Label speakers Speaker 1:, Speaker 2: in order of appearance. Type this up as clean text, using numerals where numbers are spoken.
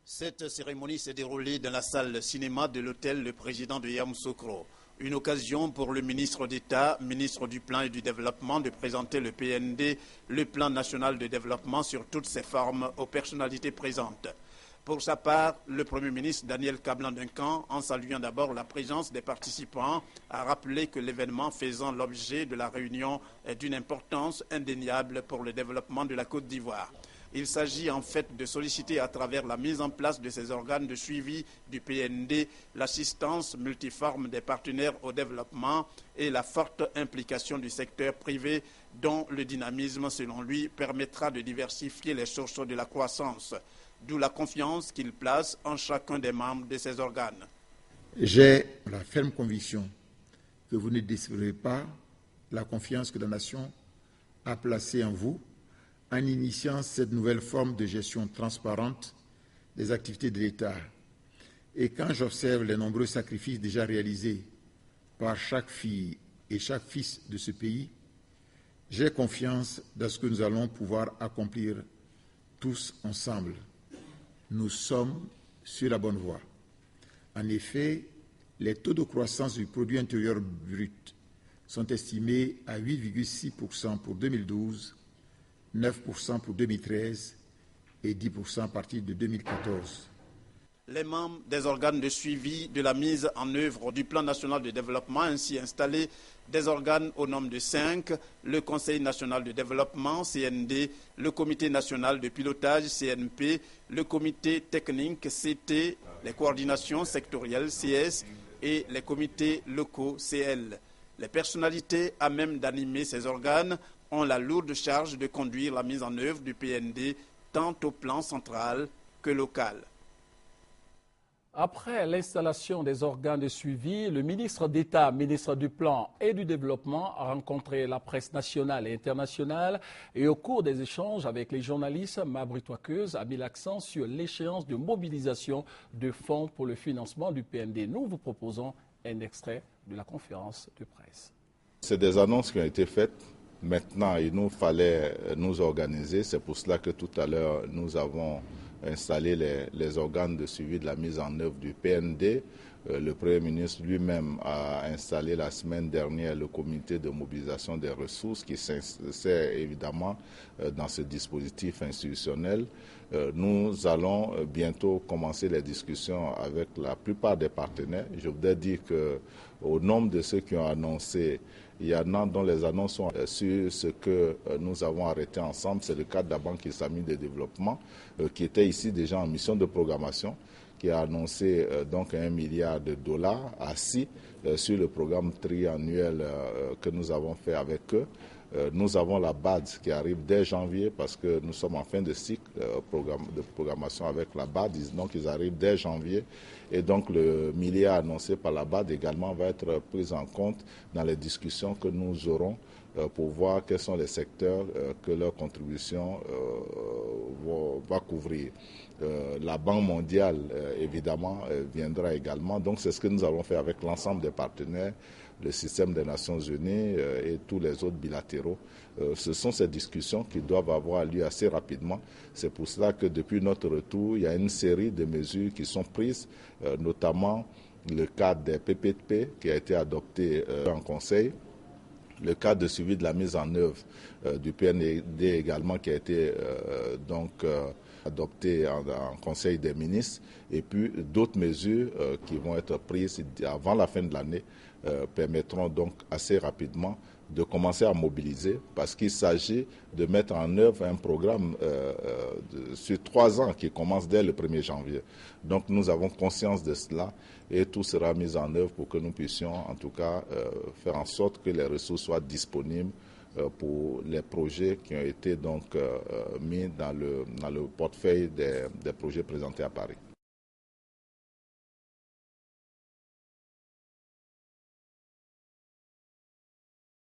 Speaker 1: Cette cérémonie s'est déroulée dans la salle cinéma de l'hôtel Le Président de Yamoussoukro. Une occasion pour le ministre d'État, ministre du Plan et du Développement, de présenter le PND, le Plan national de développement sur toutes ses formes aux personnalités présentes. Pour sa part, le Premier ministre Daniel Kablan-Duncan, en saluant d'abord la présence des participants, a rappelé que l'événement faisant l'objet de la réunion est d'une importance indéniable pour le développement de la Côte d'Ivoire. Il s'agit en fait de solliciter à travers la mise en place de ces organes de suivi du PND l'assistance multiforme des partenaires au développement et la forte implication du secteur privé dont le dynamisme, selon lui, permettra de diversifier les sources de la croissance. D'où la confiance qu'il place en chacun des membres de ces organes.
Speaker 2: J'ai la ferme conviction que vous ne décevrez pas la confiance que la nation a placée en vous en initiant cette nouvelle forme de gestion transparente des activités de l'État. Et quand j'observe les nombreux sacrifices déjà réalisés par chaque fille et chaque fils de ce pays, j'ai confiance dans ce que nous allons pouvoir accomplir tous ensemble. Nous sommes sur la bonne voie. En effet, les taux de croissance du produit intérieur brut sont estimés à 8,6% pour 2012, 9% pour 2013 et 10% à partir de 2014.
Speaker 1: Les membres des organes de suivi de la mise en œuvre du Plan national de développement ainsi installés, des organes au nombre de 5, le Conseil national de développement, CND, le Comité national de pilotage, CNP, le Comité technique, CT, les coordinations sectorielles, CS, et les comités locaux, CL. Les personnalités à même d'animer ces organes ont la lourde charge de conduire la mise en œuvre du PND tant au plan central que local.
Speaker 3: Après l'installation des organes de suivi, le ministre d'État, ministre du Plan et du Développement a rencontré la presse nationale et internationale et au cours des échanges avec les journalistes, Mabry Touakeuse a mis l'accent sur l'échéance de mobilisation de fonds pour le financement du PND. Nous vous proposons un extrait de la conférence de presse.
Speaker 4: C'est des annonces qui ont été faites. Maintenant, il nous fallait nous organiser. C'est pour cela que tout à l'heure, nous avons installé les organes de suivi de la mise en œuvre du PND. Le Premier ministre lui-même a installé la semaine dernière le comité de mobilisation des ressources qui s'insère évidemment dans ce dispositif institutionnel. Nous allons bientôt commencer les discussions avec la plupart des partenaires. Je voudrais dire qu'au nombre de ceux qui ont annoncé, il y en a dont les annonces sont sur ce que nous avons arrêté ensemble. C'est le cas de la Banque islamique de développement qui était ici déjà en mission de programmation, qui a annoncé donc $1 milliard assis sur le programme triannuel que nous avons fait avec eux. Nous avons la BAD qui arrive dès janvier parce que nous sommes en fin de cycle de programmation avec la BAD, donc ils arrivent dès janvier. Et donc le milliard annoncé par la BAD également va être pris en compte dans les discussions que nous aurons pour voir quels sont les secteurs que leur contribution va couvrir. La Banque mondiale, évidemment, viendra également. Donc c'est ce que nous allons faire avec l'ensemble des partenaires, le système des Nations Unies et tous les autres bilatéraux. Ce sont ces discussions qui doivent avoir lieu assez rapidement. C'est pour cela que depuis notre retour, il y a une série de mesures qui sont prises, notamment le cadre des PPP qui a été adopté en Conseil, le cadre de suivi de la mise en œuvre du PND également qui a été adopté en Conseil des ministres, et puis d'autres mesures qui vont être prises avant la fin de l'année permettront donc assez rapidement de commencer à mobiliser, parce qu'il s'agit de mettre en œuvre un programme sur 3 ans qui commence dès le 1er janvier. Donc nous avons conscience de cela et tout sera mis en œuvre pour que nous puissions en tout cas faire en sorte que les ressources soient disponibles pour les projets qui ont été donc mis dans le portefeuille des projets présentés à Paris.